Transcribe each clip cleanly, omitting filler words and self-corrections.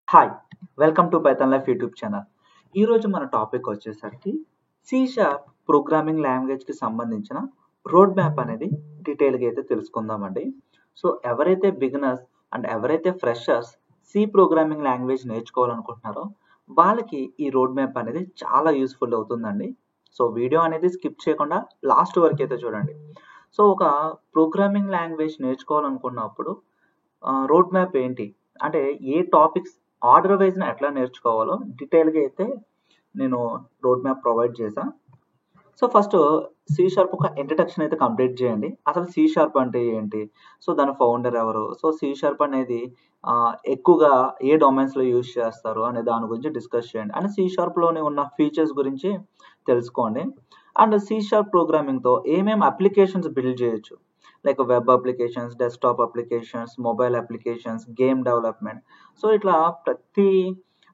Hi! Welcome to Python life YouTube channel. ఈరోజు మన topic వచ్చేసరికి సి షార్ప్ ప్రోగ్రామింగ్ లాంగ్వేజ్‌కి సంబంధించిన రోడ్ మ్యాప్ అనేది డీటెయిల్‌గా అయితే తెలుసుకుందామండి. సో, ఎవరైతే బిగినర్స్ అండ్ ఎవరైతే ఫ్రెషర్స్ సి ప్రోగ్రామింగ్ లాంగ్వేజ్ నేర్చుకోవాలనుకుంటున్నారో వాళ్ళకి ఈ రోడ్ మ్యాప్ అనేది చాలా యూజ్‌ఫుల్ అవుతుందండి. సో, వీడియో అనేది స్కిప్ చేయకుండా లాస్ట్ వరకు అయితే చూడండి. సో, ఒక ప్రోగ్రామింగ్ లాంగ్వేజ్ నేర్చుకోవాలనుకున్నప్పుడు రోడ్ మ్యాప్ ఏంటి? అంటే ఏ టాపిక్స్ ఆర్డర్ వైజ్‌న ఎట్లా నేర్చుకోవాలో డీటెయిల్‌గా అయితే నేను రోడ్ మ్యాప్ ప్రొవైడ్ చేశా. సో, ఫస్ట్ సి షార్ప్ ఒక ఇంట్రడక్షన్ అయితే కంప్లీట్ చేయండి. అసలు సి షార్ప్ అంటే ఏంటి? సో, దాని ఫౌండర్ ఎవరు? సో, సి షార్ప్ అనేది ఎక్కువగా ఏ డొమైన్స్‌లో యూజ్ చేస్తారు అనే దాని గురించి డిస్కస్ చేయండి. అండ్ సి షార్ప్‌లోని ఉన్న ఫీచర్స్ గురించి తెలుసుకోండి. అండ్ సి షార్ప్ ప్రోగ్రామింగ్‌తో ఏమేం అప్లికేషన్స్ బిల్డ్ చేయొచ్చు. Like web applications, desktop applications, mobile applications, game development. So, ఇట్లా ప్రతి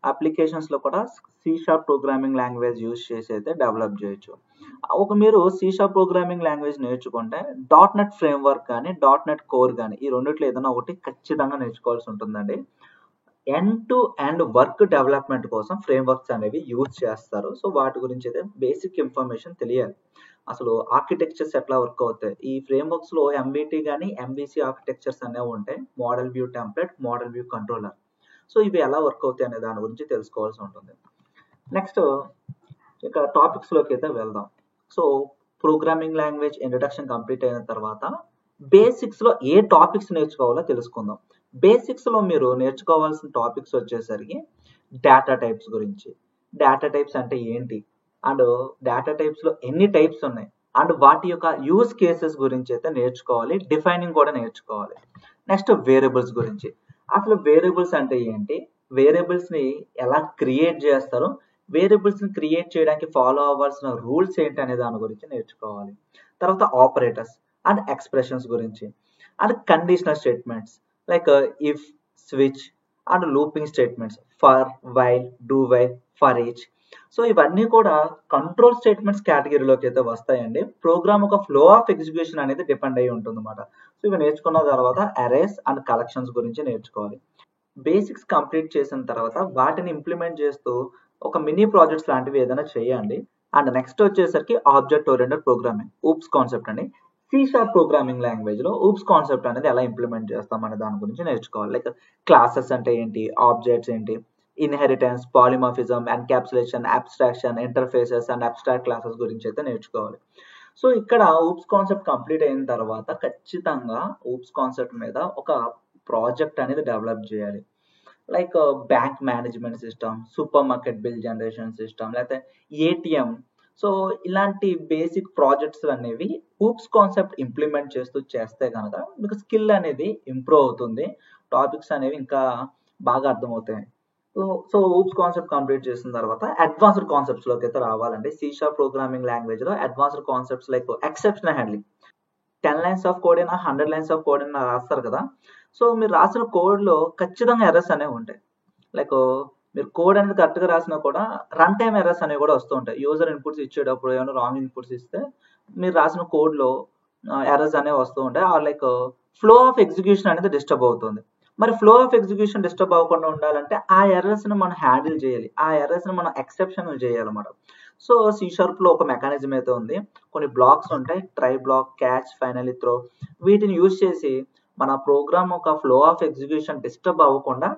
అప్లికేషన్స్‌లో కూడా C sharp programming language use చేసి అయితే డెవలప్ చేయొచ్చు. మీరు సి షార్ప్ ప్రోగ్రామింగ్ లాంగ్వేజ్ నేర్చుకుంటే డాట్ నెట్ ఫ్రేమ్‌వర్క్ గాని, డాట్ నెట్ కోర్ గాని ఈ రెండిట్లో ఏదైనా ఒకటి ఖచ్చితంగా నేర్చుకోవాల్సి ఉంటుందండి. End to end work development కోసం ఫ్రేమ్‌వర్క్స్ అనేవి యూజ్ చేస్తారు. సో, వాటి గురించి అయితే బేసిక్ ఇన్ఫర్మేషన్ తెలియాలి. అసలు ఆర్కిటెక్చర్స్ ఎట్లా వర్క్ అవుతాయి? ఈ ఫ్రేమ్‌వర్క్స్‌లో ఎంవిటీ గాని, ఎంవిసి ఆర్కిటెక్చర్స్ అనేవి ఉంటాయి. Model view template, model view controller. So, ఇవి ఎలా వర్క్ అవుతాయి అనే దాని గురించి తెలుసుకోవాల్సి ఉంటుంది. నెక్స్ట్ ఇక టాపిక్స్‌లోకి అయితే వెళ్దాం. So, programming language introduction complete అయిన తర్వాత బేసిక్స్‌లో ఏ టాపిక్స్ నేర్చుకోవాలో తెలుసుకుందాం. బేసిక్స్‌లో మీరు నేర్చుకోవాల్సిన టాపిక్స్ వచ్చేసరికి డేటా టైప్స్ గురించి. డేటా టైప్స్ అంటే ఏంటి? అండ్ డేటా టైప్స్‌లో ఎన్ని టైప్స్ ఉన్నాయి? అండ్ వాటి యొక్క యూజ్ కేసెస్ గురించి అయితే నేర్చుకోవాలి. డిఫైనింగ్ కూడా నేర్చుకోవాలి. నెక్స్ట్ వేరియబుల్స్ గురించి. అసలు వేరియబుల్స్ అంటే ఏంటి? వేరియబుల్స్‌ని ఎలా క్రియేట్ చేస్తారు? వేరియబుల్స్‌ని క్రియేట్ చేయడానికి ఫాలో అవ్వాల్సిన రూల్స్ ఏంటి అనే దాని గురించి నేర్చుకోవాలి. తర్వాత ఆపరేటర్స్ అండ్ ఎక్స్‌ప్రెషన్స్ గురించి. And conditional statements like if, switch and looping statements for, while, do while, for each. So, ఇవన్నీ కూడా కంట్రోల్ స్టేట్మెంట్స్ కేటగిరీలోకి అయితే వస్తాయండి. ప్రోగ్రామ్ ఒక ఫ్లో ఆఫ్ ఎగ్జిక్యూషన్ అనేది డిపెండ్ అయ్యి ఉంటుందన్నమాట. సో, ఇవి నేర్చుకున్న తర్వాత అరేస్ అండ్ కలెక్షన్స్ గురించి నేర్చుకోవాలి. బేసిక్స్ కంప్లీట్ చేసిన తర్వాత వాటిని ఇంప్లిమెంట్ చేస్తూ ఒక మినీ ప్రాజెక్ట్స్ లాంటివి ఏదైనా చేయండి. అండ్ నెక్స్ట్ వచ్చేసరికి object oriented programming, oops concept అండి. సి షార్ప్ ప్రోగ్రామింగ్ లాంగ్వేజ్ లో ఊప్స్ కాన్సెప్ట్ అనేది ఎలా ఇంప్లిమెంట్ చేస్తాం అనే దాని గురించి నేర్చుకోవాలి. లైక్ క్లాసెస్ అంటే ఏంటి, ఆబ్జెక్ట్స్ ఏంటి, inheritance, polymorphism, encapsulation, abstraction, interfaces and abstract classes గురించి అయితే నేర్చుకోవాలి. సో, ఇక్కడ ఊప్స్ కాన్సెప్ట్ కంప్లీట్ అయిన తర్వాత ఖచ్చితంగా ఊప్స్ కాన్సెప్ట్ మీద ఒక ప్రాజెక్ట్ అనేది డెవలప్ చేయాలి. Like bank management system, super market bill generation system, లేకపోతే ఏటీఎం. సో, ఇలాంటి బేసిక్ ప్రాజెక్ట్స్ అనేవి ఊప్స్ కాన్సెప్ట్ ఇంప్లిమెంట్ చేస్తే కనుక మీకు స్కిల్ అనేది ఇంప్రూవ్ అవుతుంది. టాపిక్స్ అనేవి ఇంకా బాగా అర్థమవుతాయి. సో ఊప్స్ కాన్సెప్ట్ కంప్లీట్ చేసిన తర్వాత అడ్వాన్స్డ్ కాన్సెప్ట్స్ లోకి అయితే రావాలండి. సి షార్ప్ ప్రోగ్రామింగ్ లాంగ్వేజ్ లో advanced concepts like exceptional handling. 10 lines of code అయినా, 100 లైన్స్ ఆఫ్ కోడ్ అయినా రాస్తారు కదా! సో, మీరు రాసిన కోడ్‌లో ఖచ్చితంగా ఎర్రర్స్ అనేవి ఉంటాయి. లైక్ మీరు కోడ్ అనేది కరెక్ట్‌గా రాసినా కూడా రన్ టైమ్ ఎర్రర్స్ అనేవి కూడా వస్తూ ఉంటాయి. యూజర్ ఇన్‌పుట్స్ ఇచ్చేటప్పుడు ఏమైనా రాంగ్ ఇన్‌పుట్స్ ఇస్తే మీరు రాసిన కోడ్‌లో ఎర్రర్స్ అనేవి వస్తూ ఉంటాయి. Or like flow of execution అనేది డిస్టర్బ్ అవుతుంది. మరి ఫ్లో ఆఫ్ ఎగ్జిక్యూషన్ డిస్టర్బ్ అవ్వకుండా ఉండాలంటే ఆ ఎర్రర్స్‌ని మనం హ్యాండిల్ చేయాలి. ఆ ఎర్రర్స్‌ని మనం ఎక్సెప్షన్‌లు చేయాలన్నమాట. సో, సి షార్ప్‌లో ఒక మెకానిజం అయితే ఉంది. కొన్ని బ్లాక్స్ ఉంటాయి. Try block, catch, finally throw. వీటిని యూజ్ చేసి మన ప్రోగ్రామ్ ఒక ఫ్లో ఆఫ్ ఎగ్జిక్యూషన్ డిస్టర్బ్ అవ్వకుండా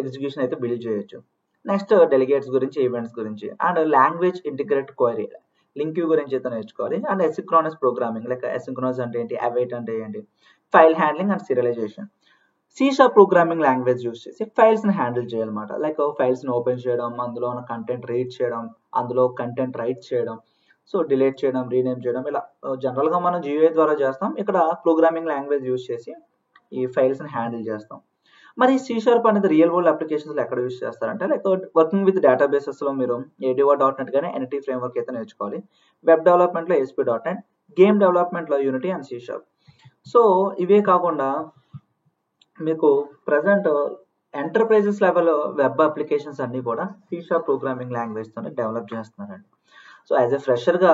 ఎగ్జిక్యూషన్ అయితే బిల్డ్ చేయొచ్చు. నెక్స్ట్ డెలిగేట్స్ గురించి, ఈవెంట్స్ గురించి and language integrate query, LINQ గురించి అయితే నేర్చుకోవాలి. And asynchronous programming like asynchronous అంటే ఏంటి, అవైట్ అంటే ఏంటి, file handling and serialization. C sharp programming language use చేసి ఫైల్స్ని హ్యాండిల్ చేయాలన్నమాట. లైక్ ఫైల్స్ని ఓపెన్ చేయడం, అందులో ఉన్న కంటెంట్ రీడ్ చేయడం, అందులో కంటెంట్ రైట్ చేయడం, సో డిలీట్ చేయడం, రీనేమ్ చేయడం, ఇలా జనరల్గా మనం GUI ద్వారా చేస్తాం. ఇక్కడ ప్రోగ్రామింగ్ లాంగ్వేజ్ యూజ్ చేసి ఈ ఫైల్స్ని హ్యాండిల్ చేస్తాం. మరి సి షార్ప్ అనేది రియల్ వరల్డ్ అప్లికేషన్స్లో ఎక్కడ యూజ్ చేస్తారంటే లైక్ వర్కింగ్ విత్ డేటాబేసెస్లో మీరు ADO.NET కానీ ఎన్టీ ఫ్రేమ్వర్క్ అయితే నేర్చుకోవాలి. వెబ్ డెవలప్మెంట్లో ASP.NET, గేమ్ డెవలప్మెంట్లో Unity and C sharp. So, ఇవే కాకుండా మీకు present enterprises level web applications అన్నీ కూడా సి షార్ప్ ప్రోగ్రామింగ్ లాంగ్వేజ్తోనే డెవలప్ చేస్తున్నారండి. సో, యాజ్ ఎ ఫ్రెషర్‌గా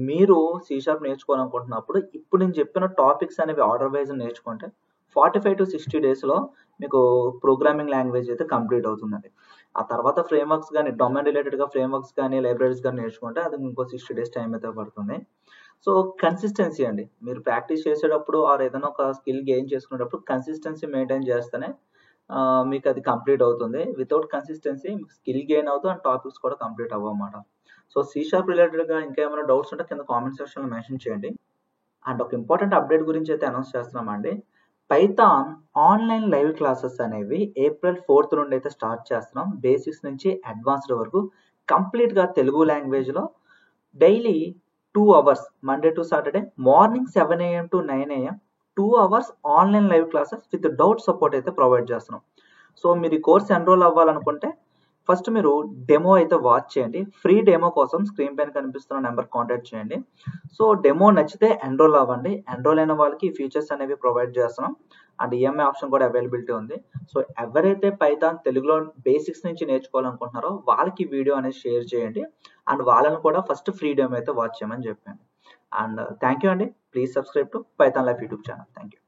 మీరు సి షార్ప్ నేర్చుకోవాలనుకుంటున్నప్పుడు ఇప్పుడు నేను చెప్పిన టాపిక్స్ అనేవి ఆర్డర్ వైజ్ నేర్చుకుంటే 45 to 60 డేస్‌లో మీకు ప్రోగ్రామింగ్ లాంగ్వేజ్ అయితే కంప్లీట్ అవుతుందండి. ఆ తర్వాత ఫ్రేమ్వర్క్స్ కానీ డొమైన్ రిలేటెడ్గా ఫ్రేమ్వర్క్స్ కానీ లైబ్రరీస్ కానీ నేర్చుకుంటే అది ఇంకో 60 days టైం అయితే పడుతుంది. సో కన్సిస్టెన్సీ అండి, మీరు ప్రాక్టీస్ చేసేటప్పుడు ఆర్ ఏదైనా ఒక స్కిల్ గెయిన్ చేసుకునేటప్పుడు కన్సిస్టెన్సీ మెయింటైన్ చేస్తేనే మీకు అది కంప్లీట్ అవుతుంది. వితౌట్ కన్సిస్టెన్సీ స్కిల్ గెయిన్ అవుతుంది అండ్ టాపిక్స్ కూడా కంప్లీట్ అవ్వమాట. సో సి షార్ప్ రిలేటెడ్గా ఇంకా ఏమైనా డౌట్స్ ఉంటే కింద కామెంట్ సెక్షన్లో మెన్షన్ చేయండి. అండ్ ఒక ఇంపార్టెంట్ అప్డేట్ గురించి అయితే అనౌన్స్ చేస్తున్నామండి. పైథాన్ ఆన్లైన్ లైవ్ క్లాసెస్ అనేవి April 4th నుండి అయితే స్టార్ట్ చేస్తున్నాం. బేసిక్స్ నుంచి అడ్వాన్స్డ్ వరకు కంప్లీట్గా తెలుగు లాంగ్వేజ్లో daily 2 hours Monday to Saturday morning 7 AM to 9 AM 2 hours online live classes with doubt support అయితే ప్రొవైడ్ చేస్తున్నాం. సో మీరు ఈ కోర్స్ ఎన్రోల్ అవ్వాలనుకుంటే ఫస్ట్ మీరు డెమో అయితే వాచ్ చేయండి. ఫ్రీ డెమో కోసం స్క్రీన్ పైన కనిపిస్తున్న నెంబర్ కాంటాక్ట్ చేయండి. సో డెమో నచ్చితే ఎన్రోల్ అవ్వండి. ఎన్రోల్ అయిన వాళ్ళకి ఫీచర్స్ అనేవి ప్రొవైడ్ చేస్తున్నాం అండ్ ఈఎంఐ ఆప్షన్ కూడా అవైలబిలిటీ ఉంది. సో ఎవరైతే పైథాన్ తెలుగులో బేసిక్స్ నుంచి నేర్చుకోవాలనుకుంటున్నారో వాళ్ళకి వీడియో అనేది షేర్ చేయండి అండ్ వాళ్ళని కూడా ఫస్ట్ ఫ్రీ డెమో అయితే వాచ్ చేయమని చెప్పండి. అండ్ థ్యాంక్ యూ అండి. Please subscribe to Python life YouTube channel. Thank you.